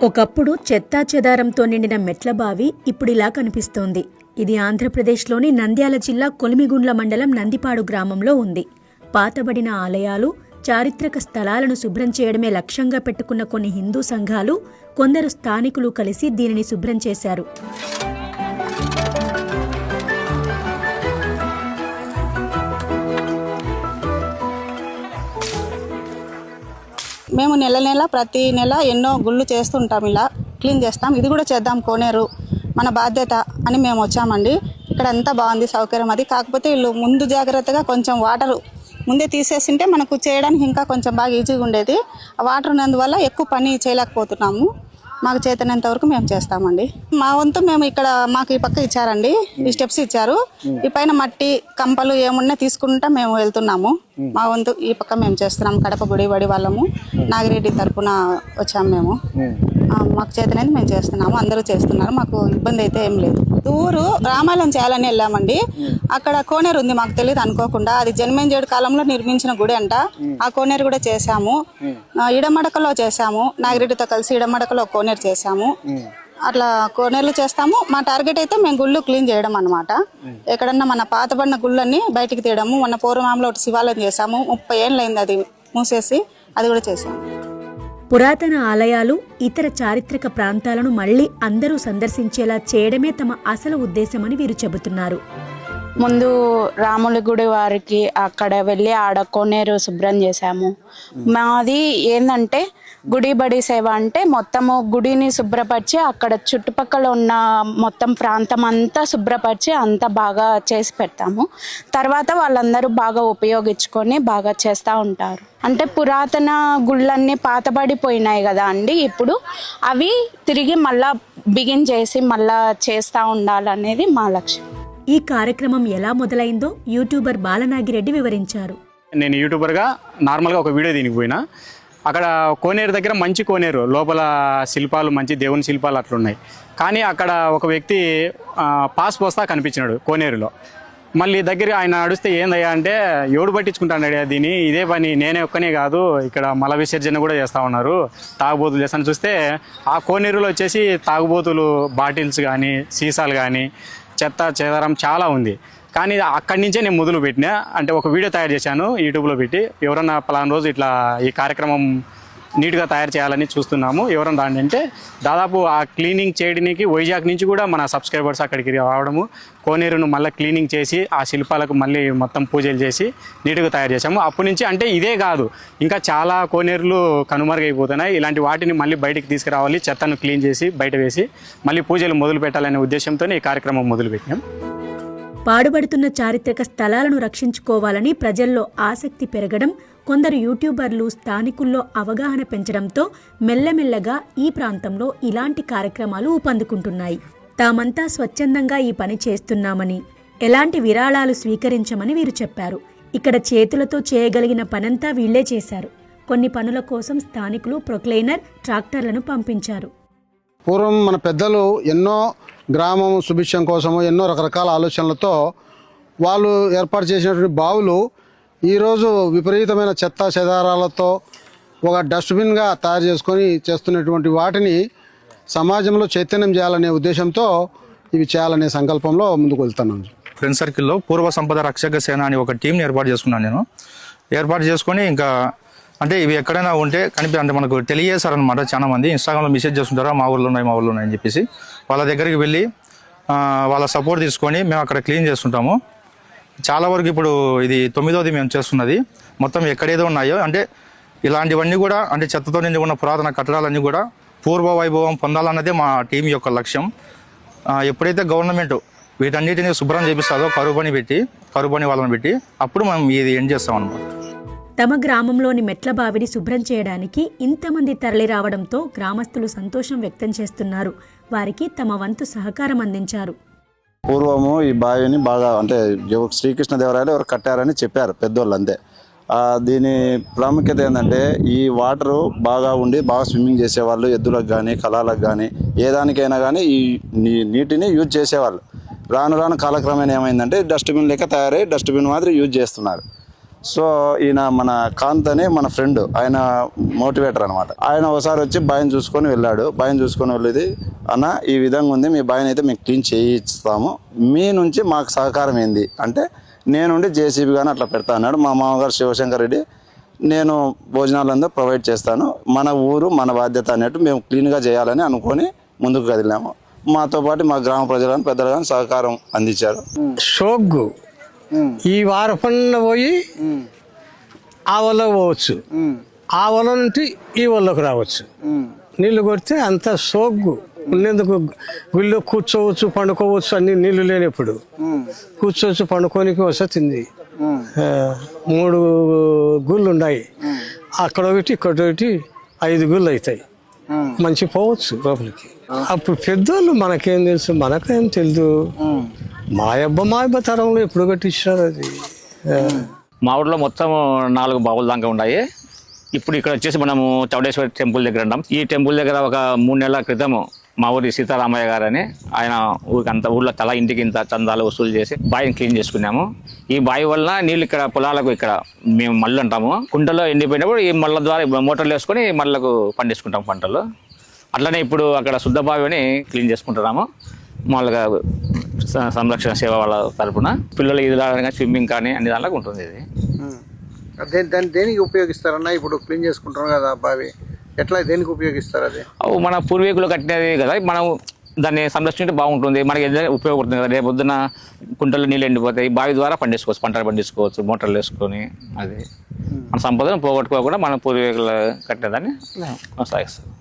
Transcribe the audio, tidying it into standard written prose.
ఒకప్పుడు చెత్తాచెదారంతో నిండిన మెట్లబావి ఇప్పుడిలా కనిపిస్తోంది. ఇది ఆంధ్రప్రదేశ్లోని నంద్యాల జిల్లా కొలిమిగుండ్ల మండలం నందిపాడు గ్రామంలో ఉంది. పాతబడిన ఆలయాలు, చారిత్రక స్థలాలను శుభ్రం చేయడమే లక్ష్యంగా పెట్టుకున్న కొన్ని హిందూ సంఘాలు, కొందరు స్థానికులు కలిసి దీనిని శుభ్రం చేశారు. మేము నెల ప్రతి నెల ఎన్నో గుళ్ళు చేస్తుంటాం, ఇలా క్లీన్ చేస్తాం. ఇది కూడా చేద్దాం, కోనేరు మన బాధ్యత అని మేము వచ్చామండి. ఇక్కడ అంతా బాగుంది, సౌకర్యం అది. కాకపోతే వీళ్ళు ముందు జాగ్రత్తగా కొంచెం వాటర్ ముందే తీసేసింటే మనకు చేయడానికి ఇంకా కొంచెం బాగా ఈజీగా ఉండేది. ఆ వాటర్ ఉన్నందువల్ల ఎక్కువ పని చేయలేకపోతున్నాము. మాకు చేతనంత వరకు మేము చేస్తామండి. మా వంతు మేము ఇక్కడ మాకు ఈ పక్క ఇచ్చారండి, ఈ స్టెప్స్ ఇచ్చారు. ఈ పైన మట్టి కంపలు ఏమున్నా తీసుకుంటా మేము వెళ్తున్నాము. మా వంతు ఈ పక్క మేము చేస్తున్నాము. కడప గుడి వడి వాళ్ళము నాగిరెడ్డి తరపున వచ్చాము మేము. మాకు చేతనైతే మేము చేస్తున్నాము, అందరూ చేస్తున్నారు. మాకు ఇబ్బంది అయితే ఏం లేదు. ఊరు రామాలయం చేయాలని వెళ్ళామండి. అక్కడ కోనేరు ఉంది, మాకు తెలియదు అనుకోకుండా. అది జన్మేంజేడు కాలంలో నిర్మించిన గుడి అంట. ఆ కోనేరు కూడా చేశాము. ఇడమడకలో చేశాము, నాగిరెడ్డితో కలిసి ఇడమడకలో కోనేరు చేశాము. అట్లా కోనేరులు చేస్తాము. మా టార్గెట్ అయితే మేము గుళ్ళు క్లీన్ చేయడం అనమాట. ఎక్కడన్నా మన పాతబడిన గుళ్ళన్నీ బయటికి తీయడము. మొన్న పూర్వమాంలో ఒకటి శివాలయం చేశాము, 30 ఏళ్ళు అయింది అది మూసేసి, అది కూడా చేశాము. పురాతన ఆలయాలు, ఇతర చారిత్రక ప్రాంతాలను మళ్లీ అందరూ సందర్శించేలా చేయడమే తమ అసలు ఉద్దేశమని వీరు చెబుతున్నారు. ముందు రాముల గుడి వారికి అక్కడ వెళ్ళి ఆడ కోనేరు శుభ్రం చేశాము. మాది ఏంటంటే గుడి బడి సేవ అంటే మొత్తము గుడిని శుభ్రపరిచి అక్కడ చుట్టుపక్కల ఉన్న మొత్తం ప్రాంతం అంతా శుభ్రపరిచి అంతా బాగా చేసి పెడతాము. తర్వాత వాళ్ళందరూ బాగా ఉపయోగించుకొని బాగా చేస్తూ ఉంటారు. అంటే పురాతన గుళ్ళన్నీ పాతబడిపోయినాయి కదా అండి, ఇప్పుడు అవి తిరిగి మళ్ళా బిగిన్ చేసి మళ్ళా చేస్తూ ఉండాలనేది మా లక్ష్యం. ఈ కార్యక్రమం ఎలా మొదలైందో యూట్యూబర్ బాలనాగిరెడ్డి వివరించారు. నేను యూట్యూబర్గా నార్మల్గా ఒక వీడియో దీనికి పోయినా, అక్కడ కోనేరు దగ్గర మంచి కోనేరు, లోపల శిల్పాలు మంచి దేవుని శిల్పాలు అట్లున్నాయి. కానీ అక్కడ ఒక వ్యక్తి పాస్ పోస్తా కనిపించినాడు కోనేరులో. మళ్ళీ దగ్గర ఆయన నడిస్తే ఏందయ్యా అంటే, ఎవడు పట్టించుకుంటాడు దీన్ని, ఇదే పని నేనే ఒక్కనే కాదు, ఇక్కడ మల విసర్జన కూడా చేస్తూ ఉన్నారు, తాగుబోతులు చేస్తాను. చూస్తే ఆ కోనేరులో వచ్చేసి తాగుబోతులు బాటిల్స్ కానీ సీసాలు కానీ చెత్త చెదారం చాలా ఉంది. కానీ అక్కడి నుంచే నేను మొదలు పెట్టినా. అంటే ఒక వీడియో తయారు చేశాను, యూట్యూబ్లో పెట్టి, ఎవరన్నా పలానా రోజు ఇట్లా ఈ కార్యక్రమం నీట్గా తయారు చేయాలని చూస్తున్నాము, ఎవరన్నా రాండి అంటే, దాదాపు ఆ క్లీనింగ్ చేయడానికి వైజాగ్ నుంచి కూడా మన సబ్స్క్రైబర్స్ అక్కడికి రావడము, కోనేరును మళ్ళీ క్లీనింగ్ చేసి ఆ శిల్పాలకు మళ్ళీ మొత్తం పూజలు చేసి నీట్గా తయారు చేసాము. అప్పటి నుంచి అంటే ఇదే కాదు, ఇంకా చాలా కోనేరులు కనుమరుగైపోతున్నాయి. ఇలాంటి వాటిని మళ్ళీ బయటికి తీసుకురావాలి, చెత్తను క్లీన్ చేసి బయట వేసి మళ్ళీ పూజలు మొదలు పెట్టాలనే ఉద్దేశంతో ఈ కార్యక్రమం మొదలుపెట్టాం. పాడుబడుతున్న చారిత్రక స్థలాలను రక్షించుకోవాలని ప్రజల్లో ఆసక్తి పెరగడం, కొందరు యూట్యూబర్లు స్థానికుల్లో అవగాహన పెంచడంతో మెల్లమెల్లగా ఈ ప్రాంతంలో ఇలాంటి కార్యక్రమాలు ఊపందుకుంటున్నాయి. తామంతా స్వచ్ఛందంగా ఈ పని చేస్తున్నామని, ఎలాంటి విరాళాలు స్వీకరించమని వీరు చెప్పారు. ఇక్కడ చేతులతో చేయగలిగిన పనంతా వీళ్లే చేశారు. కొన్ని పనుల కోసం స్థానికులు ప్రొక్లైనర్, ట్రాక్టర్లను పంపించారు. పూర్వం మన పెద్దలు ఎన్నో గ్రామం సుభిక్షం కోసము ఎన్నో రకరకాల ఆలోచనలతో వాళ్ళు ఏర్పాటు చేసినటువంటి బావులు ఈరోజు విపరీతమైన చెత్త చెదారాలతో ఒక డస్ట్బిన్గా తయారు చేసుకొని చేస్తున్నటువంటి వాటిని సమాజంలో చైతన్యం చేయాలనే ఉద్దేశంతో ఇవి చేయాలనే సంకల్పంలో ముందుకు వెళ్తున్నాను. ఫ్రెండ్ సర్కిల్లో పూర్వ సంపద రక్షక సేన అని ఒక టీంని ఏర్పాటు చేసుకున్నాను. నేను ఏర్పాటు చేసుకొని ఇంకా అంటే ఇవి ఎక్కడైనా ఉంటే అంటే మనకు తెలియజేశారనమాట. చాలా మంది ఇన్స్టాగ్రామ్లో మెసేజ్ చేస్తుంటారా, మా ఊళ్ళో ఉన్నాయి అని చెప్పేసి. వాళ్ళ దగ్గరికి వెళ్ళి వాళ్ళ సపోర్ట్ తీసుకొని మేము అక్కడ క్లీన్ చేస్తుంటాము. చాలా వరకు ఇప్పుడు ఇది 9వది మేము చేస్తున్నది. మొత్తం ఎక్కడేదో ఉన్నాయో అంటే ఇలాంటివన్నీ కూడా అంటే చెత్తతో నిండి ఉన్న పురాతన కట్టడాలన్నీ కూడా పూర్వ వైభవం పొందాలన్నదే మా టీం యొక్క లక్ష్యం. ఎప్పుడైతే గవర్నమెంట్ వీటన్నిటిని శుభ్రం చేపిస్తుందో కరువు పని వాళ్ళని పెట్టి అప్పుడు మనం ఇది ఎండ్ చేస్తాం అన్నమాట. తమ గ్రామంలోని మెట్లబావిని శుభ్రం చేయడానికి ఇంతమంది తరలి రావడంతో గ్రామస్తులు సంతోషం వ్యక్తం చేస్తున్నారు. వారికి తమ వంతు సహకారం అందించారు. పూర్వము ఈ బావిని బాగా అంటే శ్రీకృష్ణదేవరాయలు ఎవరు కట్టారని చెప్పారు పెద్దోళ్ళు, అంతే. దీని ప్రాముఖ్యత ఏంటంటే ఈ వాటరు బాగా ఉండి బాగా స్విమ్మింగ్ చేసేవాళ్ళు, ఎద్దులకు కానీ కళాలకు కానీ ఏ దానికైనా కానీ ఈ నీటిని యూజ్ చేసేవాళ్ళు. రాను రాను కాలక్రమేణా ఏమైందంటే డస్ట్బిన్ లెక్క తయారై డస్ట్బిన్ మాదిరి యూజ్ చేస్తున్నారు. సో ఈయన మన కాంత్ అని మన ఫ్రెండ్, ఆయన మోటివేటర్ అనమాట. ఆయన ఒకసారి వచ్చి బావిని చూసుకొని వెళ్ళాడు. బావిని చూసుకొని వెళ్ళేది, అన్న ఈ విధంగా ఉంది, మీ బావిని అయితే మేము క్లీన్ చేయిస్తాము, మీ నుంచి మాకు సహకారం ఏంది అంటే, నేనుండి జేసీబీ కానీ అట్లా పెడతా అన్నాడు. మా మామగారు శివశంకర్ రెడ్డి, నేను భోజనాలందరూ ప్రొవైడ్ చేస్తాను, మన ఊరు మన బాధ్యత అన్నట్టు మేము క్లీన్గా చేయాలని అనుకొని ముందుకు కదిలాము. మాతో పాటు మా గ్రామ ప్రజలు కానీ పెద్దలు కానీ సహకారం అందించారు. సోగ్గు ఈ వారపన్న పోయి ఆ వల్ల పోవచ్చు, ఆ వల్ల నుండి ఈ వల్లకు రావచ్చు. నీళ్లు కొడితే అంత సోగ్గు ఉండేందుకు గుళ్ళో కూర్చోవచ్చు, పండుకోవచ్చు, అన్ని నీళ్లు లేనప్పుడు కూర్చోవచ్చు, పండుకోనికి వసతింది. 3 గుళ్ళు ఉన్నాయి, అక్కడ ఒకటి ఇక్కడ ఒకటి 5 గుళ్ళు అవుతాయి. మంచి పోవచ్చు లోపలికి. అప్పుడు పెద్దోళ్ళు మనకేం తెలుసు, మనకేం తెలియదు. మా అబ్బ తరంలో ఎప్పుడు కట్టించారు అది. మా ఊర్లో మొత్తం 4 బావుల దాకా ఉన్నాయి. ఇప్పుడు ఇక్కడ వచ్చేసి మనము చౌడేశ్వరి టెంపుల్ దగ్గర ఉన్నాం. ఈ టెంపుల్ దగ్గర ఒక 3 నెలల క్రితం మా ఊరి సీతారామయ్య గారు అని ఆయన ఊర్లో తల ఇంటికి ఇంత చందాలు వసూలు చేసి బావిని క్లీన్ చేసుకున్నాము. ఈ బావి వల్ల నీళ్ళు ఇక్కడ పొలాలకు, ఇక్కడ మేము మళ్ళు అంటాము, కుంటలో ఎండిపోయినప్పుడు ఈ మళ్ళ ద్వారా మోటార్లు వేసుకొని మళ్ళకు పండించుకుంటాం పంటలు. అట్లనే ఇప్పుడు అక్కడ శుద్ధ బావి అని క్లీన్ చేసుకుంటున్నాము. మామూలుగా సంరక్షణ సేవ వాళ్ళ తరపున పిల్లలు ఈదడానికి స్విమ్మింగ్ కానీ అన్ని దాంట్లో ఉంటుంది. ఇది దాన్ని దేనికి ఉపయోగిస్తారన్నా? ఇప్పుడు క్లీన్ చేసుకుంటాం కదా బావి, ఎట్లా దేనికి ఉపయోగిస్తారు? అది మన పూర్వీకులు కట్టినది కదా, మనం దాన్ని సంరక్షించే బాగుంటుంది, మనకి ఏదైనా ఉపయోగపడుతుంది కదా. రేపు పొద్దున కుంటలు నీళ్ళు ఎండిపోతాయి, బావి ద్వారా పండించుకోవచ్చు, పంటలు పండించుకోవచ్చు మోటార్లు వేసుకొని. అది మన సంపదను పోగొట్టుకోకుండా మన పూర్వీకులు కట్టినదాన్ని కొనసాగిస్తారు.